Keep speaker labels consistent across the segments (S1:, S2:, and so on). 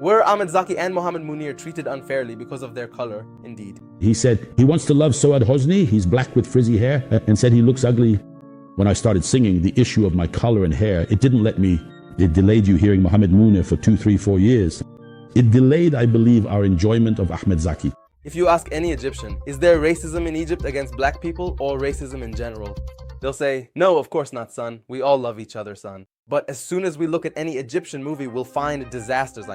S1: Were Ahmed Zaki and Mohammed Munir treated unfairly because of their color? Indeed.
S2: He said he wants to love Soad Hosni, he's black with frizzy hair, and said he looks ugly. When I started singing the issue of my color and hair, it delayed you hearing Mohammed Munir for 2, 3, 4 years. It delayed, I believe, our enjoyment of Ahmed Zaki.
S1: If you ask any Egyptian, is there racism in Egypt against black people or racism in general? They'll say, no, of course not, son. We all love each other, son. But as soon as we look at any Egyptian movie, we'll find disasters,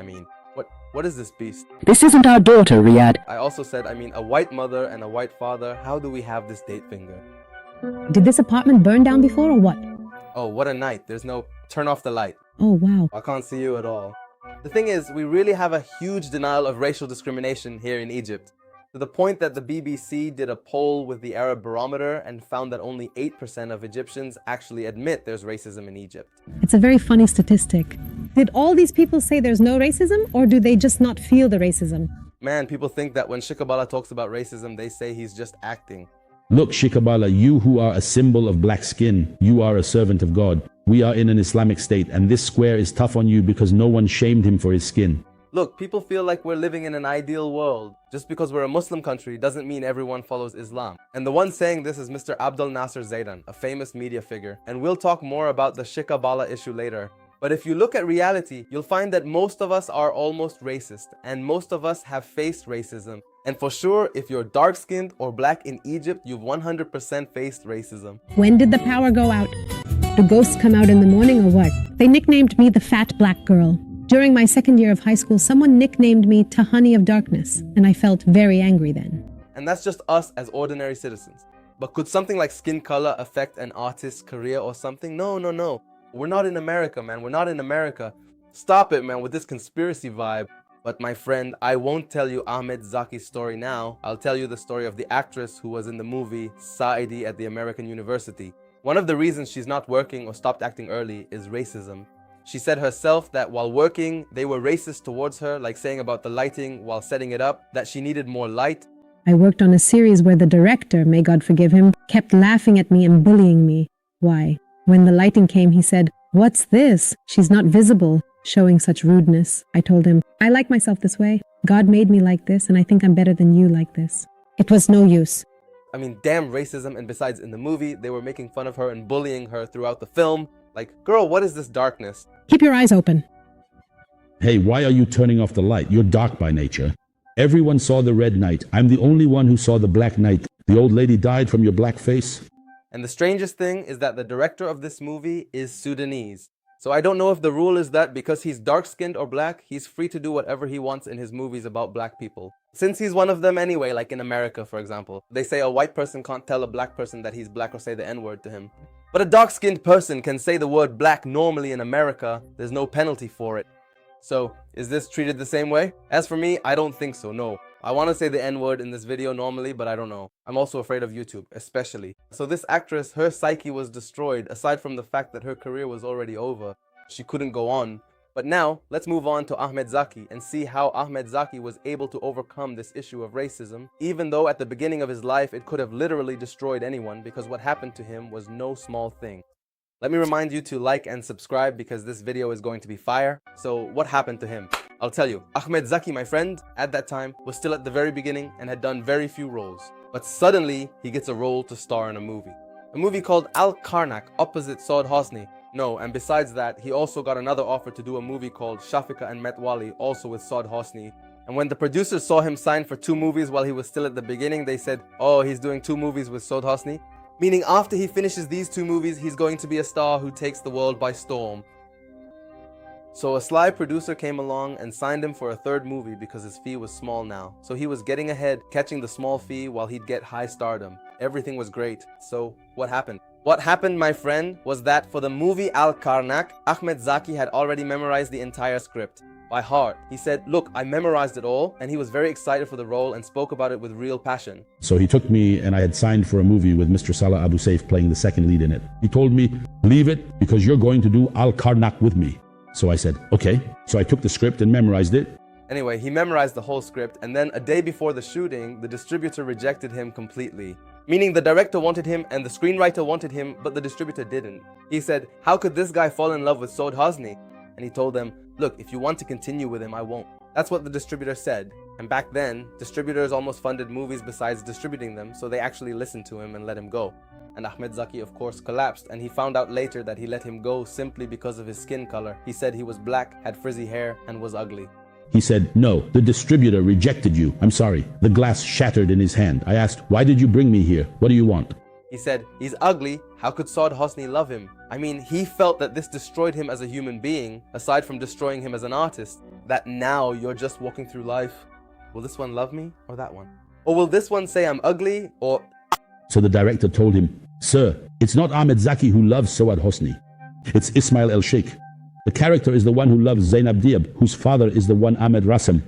S1: What is this beast?
S3: This isn't our daughter, Riyadh.
S1: I also said, a white mother and a white father. How do we have this date finger?
S4: Did this apartment burn down before or what?
S1: Oh, what a night. There's no turn off the light.
S4: Oh, wow.
S1: I can't see you at all. The thing is, we really have a huge denial of racial discrimination here in Egypt, to the point that the BBC did a poll with the Arab Barometer and found that only 8% of Egyptians actually admit there's racism in Egypt.
S4: It's a very funny statistic. Did all these people say there's no racism, or do they just not feel the racism?
S1: Man, people think that when Shikabala talks about racism, they say he's just acting.
S2: Look, Shikabala, you who are a symbol of black skin, you are a servant of God. We are in an Islamic state, and this square is tough on you because no one shamed him for his skin.
S1: Look, people feel like we're living in an ideal world. Just because we're a Muslim country doesn't mean everyone follows Islam. And the one saying this is Mr. Abdel Nasser Zaidan, a famous media figure. And we'll talk more about the Shikabala issue later. But if you look at reality, you'll find that most of us are almost racist, and most of us have faced racism. And for sure, if you're dark-skinned or black in Egypt, you've 100% faced racism.
S4: When did the power go out? Do ghosts come out in the morning or what? They nicknamed me the fat black girl. During my second year of high school, someone nicknamed me Tahani of Darkness, and I felt very angry then.
S1: And that's just us as ordinary citizens. But could something like skin color affect an artist's career or something? No. We're not in America, man. We're not in America. Stop it, man, with this conspiracy vibe. But my friend, I won't tell you Ahmed Zaki's story now. I'll tell you the story of the actress who was in the movie Saidi at the American University. One of the reasons she's not working or stopped acting early is racism. She said herself that while working, they were racist towards her, like saying about the lighting while setting it up, that she needed more light.
S4: I worked on a series where the director, may God forgive him, kept laughing at me and bullying me. Why? When the lighting came, he said, "What's this? She's not visible," showing such rudeness. I told him, "I like myself this way. God made me like this, and I think I'm better than you like this." It was no use.
S1: Damn racism. And besides, in the movie, they were making fun of her and bullying her throughout the film. Like, girl, what is this darkness?
S4: Keep your eyes open.
S2: Hey, why are you turning off the light? You're dark by nature. Everyone saw the red night. I'm the only one who saw the black night. The old lady died from your black face.
S1: And the strangest thing is that the director of this movie is Sudanese. So I don't know if the rule is that because he's dark-skinned or black, he's free to do whatever he wants in his movies about black people. Since he's one of them anyway, like in America, for example. They say a white person can't tell a black person that he's black or say the N-word to him. But a dark-skinned person can say the word black normally in America. There's no penalty for it. So, is this treated the same way? As for me, I don't think so, no. I want to say the N-word in this video normally, but I don't know. I'm also afraid of YouTube, especially. So this actress, her psyche was destroyed, aside from the fact that her career was already over. She couldn't go on. But now, let's move on to Ahmed Zaki and see how Ahmed Zaki was able to overcome this issue of racism, even though at the beginning of his life it could have literally destroyed anyone, because what happened to him was no small thing. Let me remind you to like and subscribe because this video is going to be fire. So what happened to him? I'll tell you. Ahmed Zaki, my friend, at that time was still at the very beginning and had done very few roles. But suddenly, he gets a role to star in a movie called Al-Karnak, opposite Saad Hosni. No, and besides that, he also got another offer to do a movie called Shafika and Metwali, also with Saad Hosni. And when the producers saw him sign for 2 movies while he was still at the beginning, they said, oh, he's doing 2 movies with Saad Hosni. Meaning after he finishes these 2 movies, he's going to be a star who takes the world by storm. So a sly producer came along and signed him for a 3rd movie because his fee was small now. So he was getting ahead, catching the small fee while he'd get high stardom. Everything was great. So what happened? What happened, my friend, was that for the movie Al-Karnak, Ahmed Zaki had already memorized the entire script by heart. He said, look, I memorized it all, and he was very excited for the role and spoke about it with real passion.
S2: So he took me and I had signed for a movie with Mr. Salah Abu Saif playing the 2nd lead in it. He told me, leave it because you're going to do Al-Karnak with me. So I said, okay. So I took the script and memorized it.
S1: Anyway, he memorized the whole script, and then a day before the shooting, the distributor rejected him completely. Meaning the director wanted him and the screenwriter wanted him, but the distributor didn't. He said, how could this guy fall in love with Saad Hosni? And he told them, look, if you want to continue with him, I won't. That's what the distributor said. And back then, distributors almost funded movies besides distributing them, so they actually listened to him and let him go. And Ahmed Zaki, of course, collapsed, and he found out later that he let him go simply because of his skin color. He said he was black, had frizzy hair, and was ugly.
S2: He said, no, the distributor rejected you. I'm sorry. The glass shattered in his hand. I asked, why did you bring me here? What do you want?
S1: He said, he's ugly, how could Saud Hosni love him? I mean, he felt that this destroyed him as a human being, aside from destroying him as an artist. That now you're just walking through life. Will this one love me or that one? Or will this one say I'm ugly or...
S2: So the director told him, sir, it's not Ahmed Zaki who loves Saud Hosni. It's Ismail El Sheikh. The character is the one who loves Zainab Diab, whose father is the one Ahmed Rassam.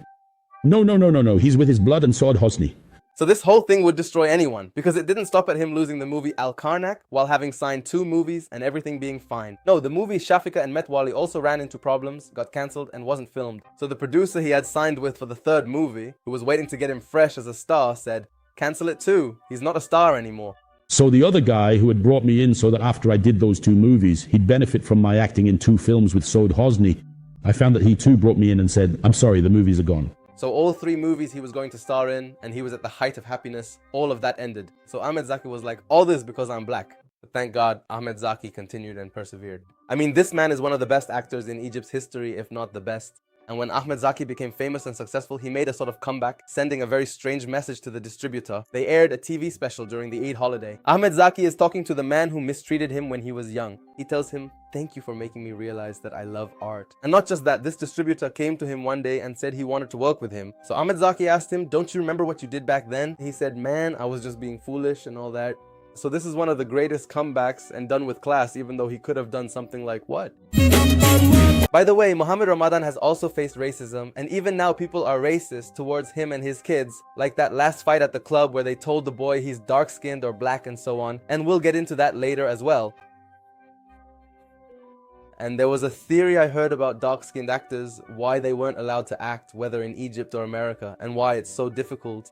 S2: No. He's with his blood and Saud Hosni.
S1: So this whole thing would destroy anyone, because it didn't stop at him losing the movie Al-Karnak while having signed 2 movies and everything being fine. No, the movie Shafika and Metwali also ran into problems, got cancelled, and wasn't filmed. So the producer he had signed with for the 3rd movie, who was waiting to get him fresh as a star, said, cancel it too. He's not a star anymore.
S2: So the other guy who had brought me in so that after I did those 2 movies, he'd benefit from my acting in 2 films with Saud Hosni, I found that he too brought me in and said, I'm sorry, the movies are gone.
S1: So all 3 movies he was going to star in, and he was at the height of happiness, all of that ended. So Ahmed Zaki was like, all this because I'm black. But thank God, Ahmed Zaki continued and persevered. I mean, this man is one of the best actors in Egypt's history, if not the best. And when Ahmed Zaki became famous and successful, he made a sort of comeback, sending a very strange message to the distributor. They aired a TV special during the Eid holiday. Ahmed Zaki is talking to the man who mistreated him when he was young. He tells him, thank you for making me realize that I love art. And not just that, this distributor came to him one day and said he wanted to work with him. So Ahmed Zaki asked him, don't you remember what you did back then? He said, man, I was just being foolish and all that. So this is one of the greatest comebacks and done with class, even though he could have done something like what? By the way, Muhammad Ramadan has also faced racism, and even now people are racist towards him and his kids, like that last fight at the club where they told the boy he's dark-skinned or black and so on, and we'll get into that later as well. And there was a theory I heard about dark-skinned actors, why they weren't allowed to act, whether in Egypt or America, and why it's so difficult.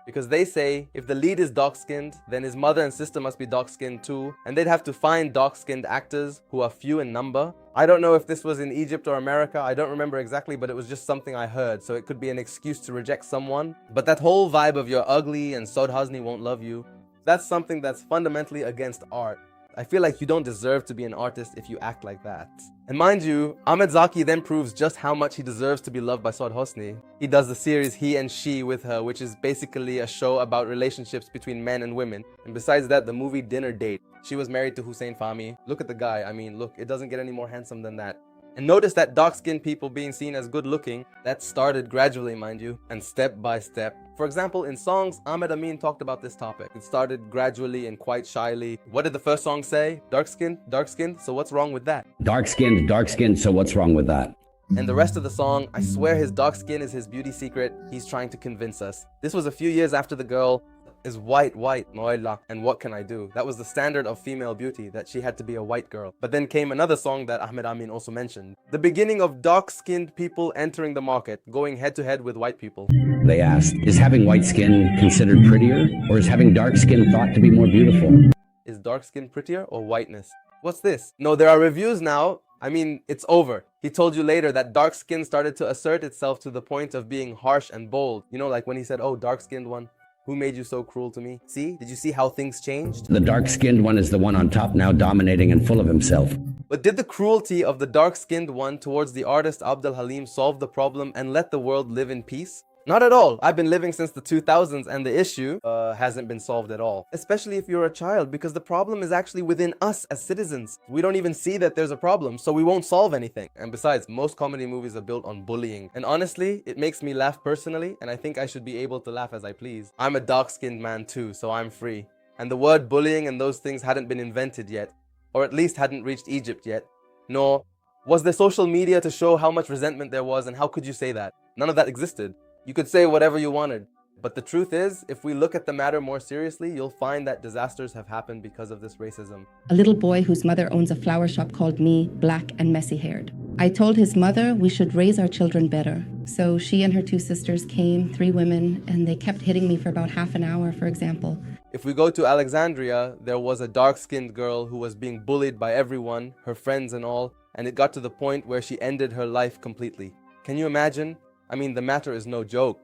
S1: Because they say if the lead is dark-skinned, then his mother and sister must be dark-skinned too, and they'd have to find dark-skinned actors who are few in number. I don't know if this was in Egypt or America, I don't remember exactly, but it was just something I heard, so it could be an excuse to reject someone. But that whole vibe of you're ugly and Saud Hosni won't love you, that's something that's fundamentally against art. I feel like you don't deserve to be an artist if you act like that. And mind you, Ahmed Zaki then proves just how much he deserves to be loved by Saud Hosni. He does the series He and She with her, which is basically a show about relationships between men and women. And besides that, the movie Dinner Date. She was married to Hussein Fahmy. Look at the guy, I mean, look, it doesn't get any more handsome than that. And notice that dark-skinned people being seen as good-looking, that started gradually, mind you, and step by step. For example, in songs, Ahmed Amin talked about this topic. It started gradually and quite shyly. What did the first song say? Dark-skinned, so what's wrong with that?
S5: Dark-skinned, so what's wrong with that?
S1: And the rest of the song, I swear his dark skin is his beauty secret. He's trying to convince us. This was a few years after the girl is white, Moella, and what can I do? That was the standard of female beauty, that she had to be a white girl. But then came another song that Ahmed Amin also mentioned. The beginning of dark-skinned people entering the market, going head-to-head with white people.
S5: They asked, is having white skin considered prettier, or is having dark skin thought to be more beautiful?
S1: Is dark skin prettier or whiteness? What's this? No, there are reviews now. I mean, it's over. He told you later that dark skin started to assert itself to the point of being harsh and bold. You know, like when he said, oh, dark-skinned one. Who made you so cruel to me? See? Did you see how things changed?
S5: The dark-skinned one is the one on top now, dominating and full of himself.
S1: But did the cruelty of the dark-skinned one towards the artist Abdul Halim solve the problem and let the world live in peace? Not at all. I've been living since the 2000s and the issue hasn't been solved at all. Especially if you're a child, because the problem is actually within us as citizens. We don't even see that there's a problem, so we won't solve anything. And besides, most comedy movies are built on bullying. And honestly, it makes me laugh personally, and I think I should be able to laugh as I please. I'm a dark-skinned man too, so I'm free. And the word bullying and those things hadn't been invented yet, or at least hadn't reached Egypt yet. Nor was there social media to show how much resentment there was, and how could you say that? None of that existed. You could say whatever you wanted. But the truth is, if we look at the matter more seriously, you'll find that disasters have happened because of this racism.
S6: A little boy whose mother owns a flower shop called me black and messy-haired. I told his mother we should raise our children better. So she and her 2 sisters came, 3 women, and they kept hitting me for about half an hour, for example.
S1: If we go to Alexandria, there was a dark-skinned girl who was being bullied by everyone, her friends and all. and it got to the point where she ended her life completely. Can you imagine? I mean, the matter is no joke.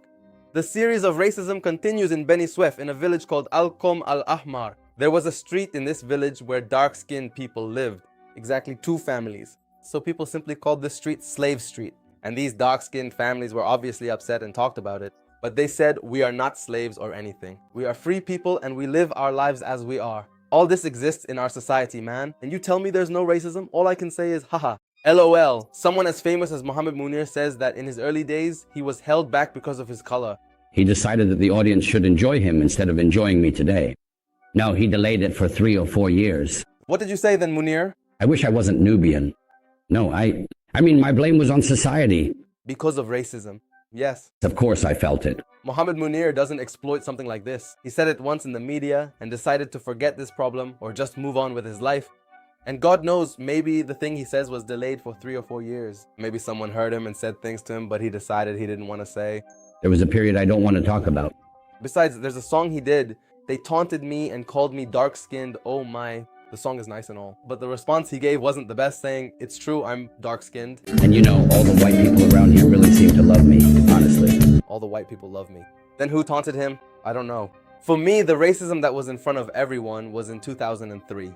S1: The series of racism continues in Beni Suef, in a village called Al-Qom Al-Ahmar. There was a street in this village where dark-skinned people lived, exactly 2 families. So people simply called this street Slave Street. And these dark-skinned families were obviously upset and talked about it. But they said, we are not slaves or anything. We are free people and we live our lives as we are. All this exists in our society, man. And you tell me there's no racism? All I can say is, haha. LOL. Someone as famous as Muhammad Munir says that in his early days, he was held back because of his color.
S5: He decided that the audience should enjoy him instead of enjoying me today. No, he delayed it for 3 or 4 years.
S1: What did you say then, Munir?
S5: I wish I wasn't Nubian. No, I mean, my blame was on society.
S1: Because of racism. Yes.
S5: Of course I felt it.
S1: Muhammad Munir doesn't exploit something like this. He said it once in the media and decided to forget this problem or just move on with his life. And God knows, maybe the thing he says was delayed for 3 or 4 years. Maybe someone heard him and said things to him, but he decided he didn't want to say.
S5: There was a period I don't want to talk about.
S1: Besides, there's a song he did. They taunted me and called me dark-skinned. Oh my. The song is nice and all, but the response he gave wasn't the best, saying, it's true, I'm dark-skinned.
S5: And you know, all the white people around here really seem to love me, honestly.
S1: All the white people love me. Then who taunted him? I don't know. For me, the racism that was in front of everyone was in 2003.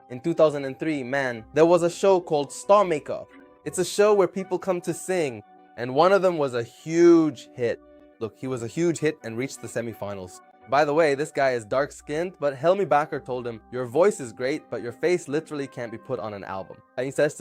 S1: In 2003, man, there was a show called Star Maker. It's a show where people come to sing, and one of them was a huge hit. Look, he was a huge hit and reached the semifinals. By the way, this guy is dark-skinned, but Helmi Bakker told him, your voice is great, but your face literally can't be put on an album. He told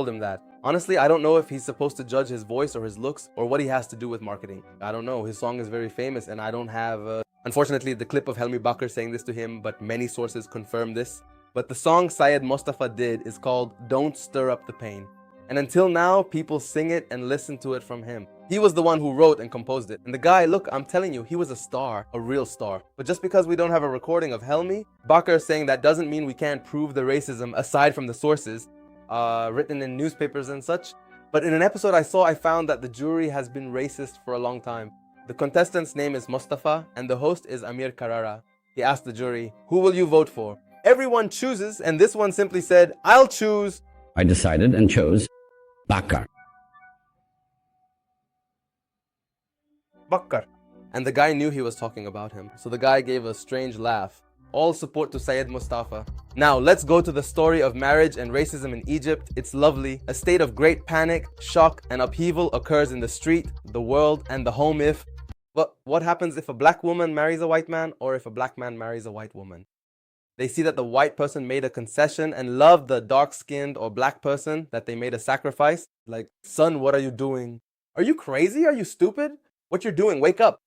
S1: him that. Honestly, I don't know if he's supposed to judge his voice or his looks or what he has to do with marketing. I don't know. His song is very famous and I don't have, unfortunately, the clip of Helmi Bakker saying this to him, but many sources confirm this. But the song Syed Mustafa did is called Don't Stir Up the Pain. And until now, people sing it and listen to it from him. He was the one who wrote and composed it. And the guy, look, I'm telling you, he was a star, a real star. But just because we don't have a recording of Helmi, Bakker is saying that doesn't mean we can't prove the racism aside from the sources written in newspapers and such. But in an episode I found that the jury has been racist for a long time. The contestant's name is Mustafa and the host is Amir Karara. He asked the jury, who will you vote for? Everyone chooses, and this one simply said, I'll choose.
S5: I decided and chose Bakker.
S1: Bakker. And the guy knew he was talking about him. So the guy gave a strange laugh. All support to Syed Mustafa. Now let's go to the story of marriage and racism in Egypt. It's lovely. A state of great panic, shock, and upheaval occurs in the street, the world, and the home if... But what happens if a black woman marries a white man or if a black man marries a white woman? They see that the white person made a concession and loved the dark-skinned or black person, that they made a sacrifice. Like, son, what are you doing? Are you crazy? Are you stupid? What you're doing? Wake up.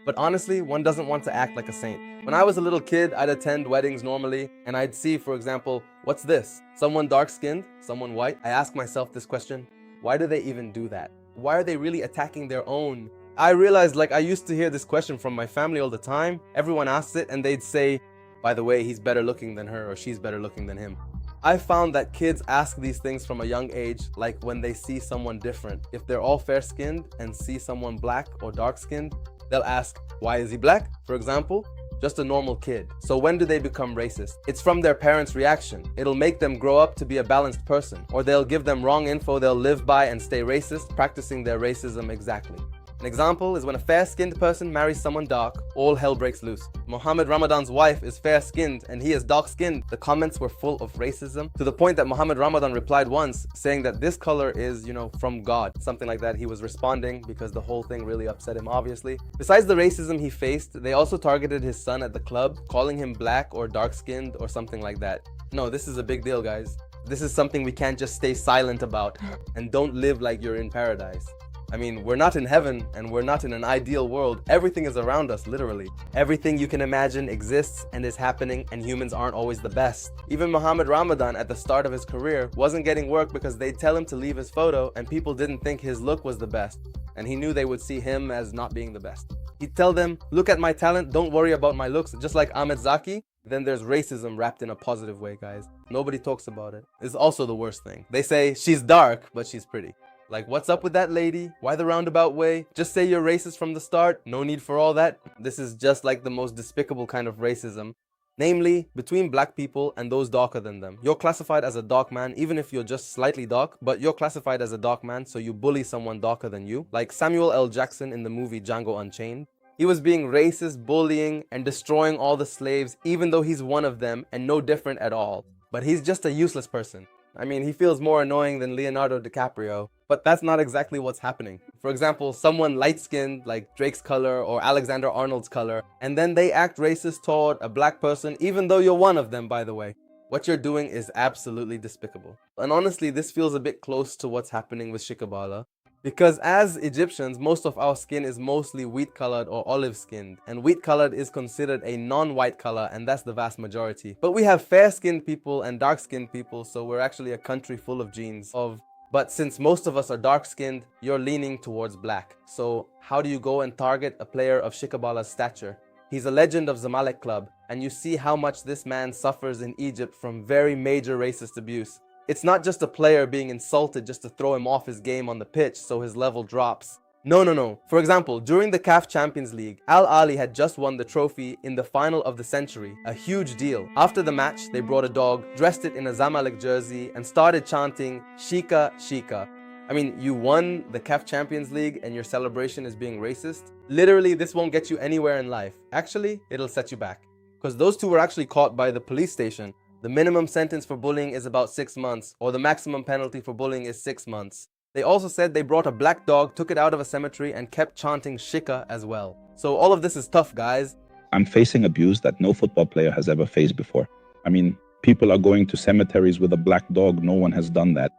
S1: But honestly, one doesn't want to act like a saint. When I was a little kid, I'd attend weddings normally, and I'd see, for example, what's this? Someone dark-skinned? Someone white? I ask myself this question, why do they even do that? Why are they really attacking their own? I realized, like, I used to hear this question from my family all the time. Everyone asks it, and they'd say, by the way, he's better looking than her, or she's better looking than him. I found that kids ask these things from a young age, like when they see someone different. If they're all fair-skinned and see someone black or dark-skinned, they'll ask, why is he black? For example, just a normal kid. So when do they become racist? It's from their parents' reaction. It'll make them grow up to be a balanced person. Or they'll give them wrong info they'll live by and stay racist, practicing their racism exactly. An example is when a fair-skinned person marries someone dark, all hell breaks loose. Muhammad Ramadan's wife is fair-skinned and he is dark-skinned. The comments were full of racism, to the point that Muhammad Ramadan replied once saying that this color is, from God. Something like that. He was responding because the whole thing really upset him, obviously. Besides the racism he faced, they also targeted his son at the club, calling him black or dark-skinned or something like that. No, this is a big deal, guys. This is something we can't just stay silent about, and don't live like you're in paradise. I mean, we're not in heaven and we're not in an ideal world. Everything is around us, literally. Everything you can imagine exists and is happening, and humans aren't always the best. Even Muhammad Ramadan at the start of his career wasn't getting work because they'd tell him to leave his photo and people didn't think his look was the best. And he knew they would see him as not being the best. He'd tell them, look at my talent, don't worry about my looks, just like Ahmed Zaki. Then there's racism wrapped in a positive way, guys. Nobody talks about it. It's also the worst thing. They say, she's dark, but she's pretty. Like, what's up with that lady? Why the roundabout way? Just say you're racist from the start. No need for all that. This is just like the most despicable kind of racism. Namely, between black people and those darker than them. You're classified as a dark man even if you're just slightly dark, but you're classified as a dark man, so you bully someone darker than you. Like Samuel L. Jackson in the movie Django Unchained. He was being racist, bullying, and destroying all the slaves even though he's one of them and no different at all. But he's just a useless person. I mean, he feels more annoying than Leonardo DiCaprio, but that's not exactly what's happening. For example, someone light-skinned like Drake's color or Alexander Arnold's color, and then they act racist toward a black person even though you're one of them, by the way. What you're doing is absolutely despicable. And honestly, this feels a bit close to what's happening with Shikabala. Because as Egyptians, most of our skin is mostly wheat-colored or olive-skinned, and wheat-colored is considered a non-white color, and that's the vast majority. But we have fair-skinned people and dark-skinned people, so we're actually a country full of genes of... But since most of us are dark-skinned, you're leaning towards black. So how do you go and target a player of Shikabala's stature? He's a legend of Zamalek Club, and you see how much this man suffers in Egypt from very major racist abuse. It's not just a player being insulted just to throw him off his game on the pitch so his level drops. No. For example, during the CAF Champions League, Al Ahly had just won the trophy in the final of the century, a huge deal. After the match, they brought a dog, dressed it in a Zamalek jersey, and started chanting, Shika, Shika. I mean, you won the CAF Champions League and your celebration is being racist? Literally, this won't get you anywhere in life. Actually, it'll set you back. Because those two were actually caught by the police station. The minimum sentence for bullying is about 6 months, or the maximum penalty for bullying is 6 months. They also said they brought a black dog, took it out of a cemetery, and kept chanting Shika as well. So all of this is tough, guys.
S7: I'm facing abuse that no football player has ever faced before. I mean, people are going to cemeteries with a black dog. No one has done that.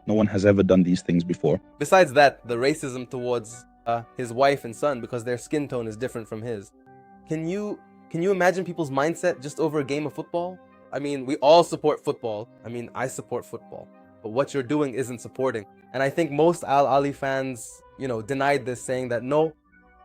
S7: No one has ever done these things before.
S1: Besides that, the racism towards his wife and son because their skin tone is different from his. Can you imagine people's mindset just over a game of football? I mean, we all support football. I mean, I support football. But what you're doing isn't supporting. And I think most Al Ahly fans, denied this, saying that no,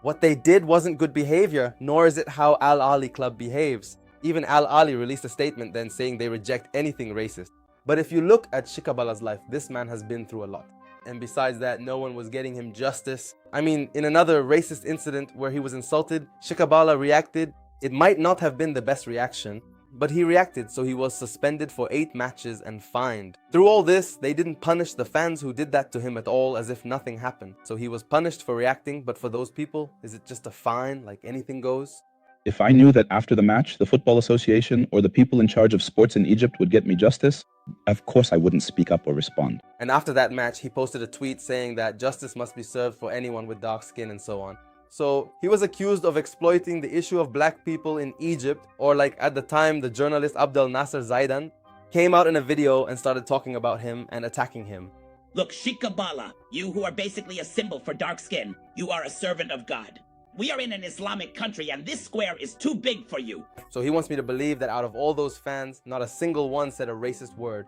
S1: what they did wasn't good behavior, nor is it how Al Ahly club behaves. Even Al Ahly released a statement then saying they reject anything racist. But if you look at Shikabala's life, this man has been through a lot. And besides that, no one was getting him justice. I mean, in another racist incident where he was insulted, Shikabala reacted. It might not have been the best reaction, but he reacted, so he was suspended for 8 matches and fined. Through all this, they didn't punish the fans who did that to him at all, as if nothing happened. So he was punished for reacting, but for those people, is it just a fine, like anything goes?
S7: If I knew that after the match, the Football Association or the people in charge of sports in Egypt would get me justice, of course I wouldn't speak up or respond.
S1: And after that match, he posted a tweet saying that justice must be served for anyone with dark skin and so on. So he was accused of exploiting the issue of black people in Egypt, or like at the time, the journalist Abdel Nasser Zaidan came out in a video and started talking about him and attacking him.
S8: Look, Shikabala, you who are basically a symbol for dark skin, you are a servant of God. We are in an Islamic country and this square is too big for you.
S1: So he wants me to believe that out of all those fans, not a single one said a racist word.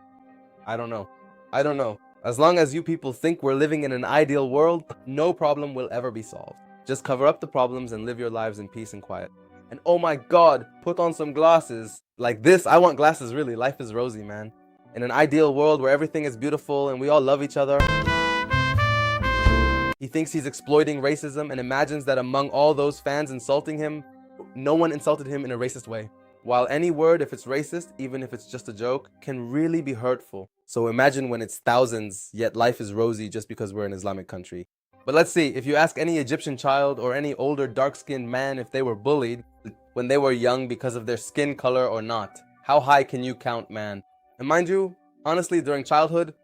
S1: I don't know. As long as you people think we're living in an ideal world, no problem will ever be solved. Just cover up the problems and live your lives in peace and quiet. And oh my God, put on some glasses. Like this, I want glasses really. Life is rosy, man. In an ideal world where everything is beautiful and we all love each other. He thinks he's exploiting racism and imagines that among all those fans insulting him, no one insulted him in a racist way. While any word, if it's racist, even if it's just a joke, can really be hurtful. So imagine when it's thousands, yet life is rosy just because we're an Islamic country. But let's see, if you ask any Egyptian child or any older dark-skinned man if they were bullied when they were young because of their skin color or not, how high can you count, man? And mind you, honestly, during childhood,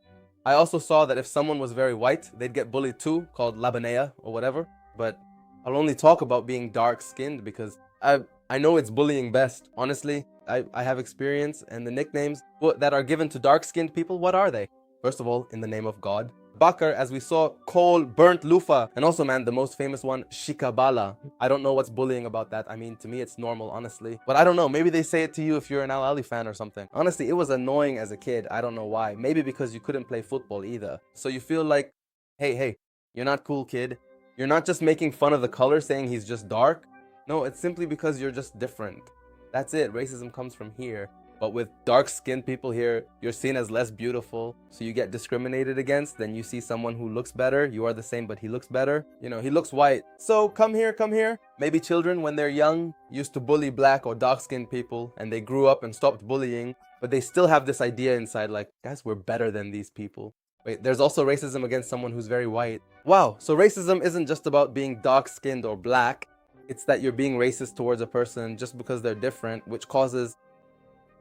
S1: I also saw that if someone was very white, they'd get bullied too, called Labanea or whatever. But I'll only talk about being dark-skinned because I know it's bullying best. Honestly, I have experience, and the nicknames that are given to dark-skinned people, what are they? First of all, in the name of God. Bakar, as we saw, Kol, burnt Lufa, and also, man, the most famous one, Shikabala. I don't know what's bullying about that. I mean, to me, it's normal, honestly. But I don't know, maybe they say it to you if you're an Al Ahly fan or something. Honestly, it was annoying as a kid. I don't know why. Maybe because you couldn't play football either. So you feel like, hey, you're not cool, kid. You're not just making fun of the color, saying he's just dark. No, it's simply because you're just different. That's it. Racism comes from here. But with dark-skinned people here, you're seen as less beautiful, so you get discriminated against. Then you see someone who looks better, you are the same, but he looks better. You know, he looks white. So come here, come here. Maybe children, when they're young, used to bully black or dark-skinned people, and they grew up and stopped bullying, but they still have this idea inside like, guys, we're better than these people. Wait, there's also racism against someone who's very white. Wow, so racism isn't just about being dark-skinned or black. It's that you're being racist towards a person just because they're different, which causes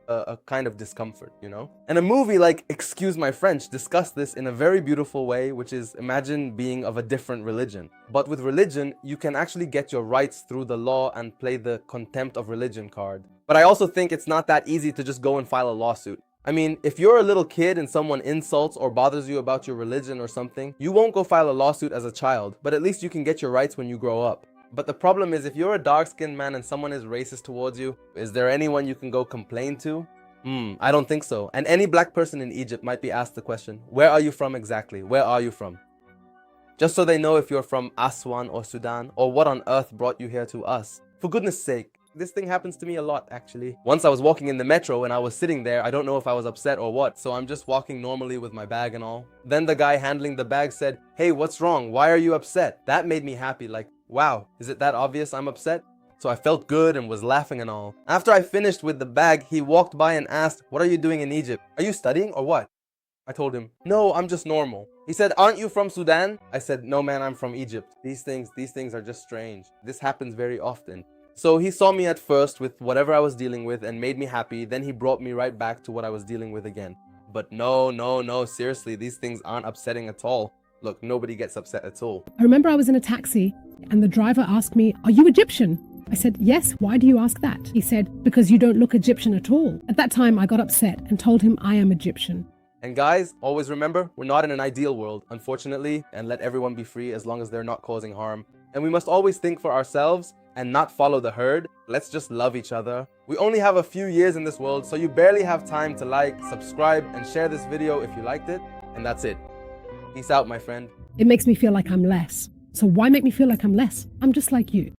S1: a kind of discomfort, you know? And a movie like Excuse My French discussed this in a very beautiful way, which is imagine being of a different religion. But with religion, you can actually get your rights through the law and play the contempt of religion card. But I also think it's not that easy to just go and file a lawsuit. I mean, if you're a little kid and someone insults or bothers you about your religion or something, you won't go file a lawsuit as a child, but at least you can get your rights when you grow up. But the problem is, if you're a dark-skinned man and someone is racist towards you, is there anyone you can go complain to? I don't think so. And any black person in Egypt might be asked the question, where are you from exactly? Where are you from? Just so they know if you're from Aswan or Sudan, or what on earth brought you here to us. For goodness sake, this thing happens to me a lot, actually. Once I was walking in the metro and I was sitting there, I don't know if I was upset or what, so I'm just walking normally with my bag and all. Then the guy handling the bag said, hey, what's wrong? Why are you upset? That made me happy, like, wow, is it that obvious I'm upset? So I felt good and was laughing and all. After I finished with the bag, he walked by and asked, what are you doing in Egypt? Are you studying or what? I told him, no, I'm just normal. He said, aren't you from Sudan? I said, no man, I'm from Egypt. These things are just strange. This happens very often. So he saw me at first with whatever I was dealing with and made me happy. Then he brought me right back to what I was dealing with again. But no, seriously, these things aren't upsetting at all. Look, nobody gets upset at all.
S9: I remember I was in a taxi and the driver asked me, are you Egyptian? I said, yes, why do you ask that? He said, because you don't look Egyptian at all. At that time, I got upset and told him I am Egyptian.
S1: And guys, always remember, we're not in an ideal world, unfortunately, and let everyone be free as long as they're not causing harm. And we must always think for ourselves and not follow the herd. Let's just love each other. We only have a few years in this world, so you barely have time to like, subscribe, and share this video if you liked it. And that's it. Peace out, my friend.
S9: It makes me feel like I'm less. So why make me feel like I'm less? I'm just like you.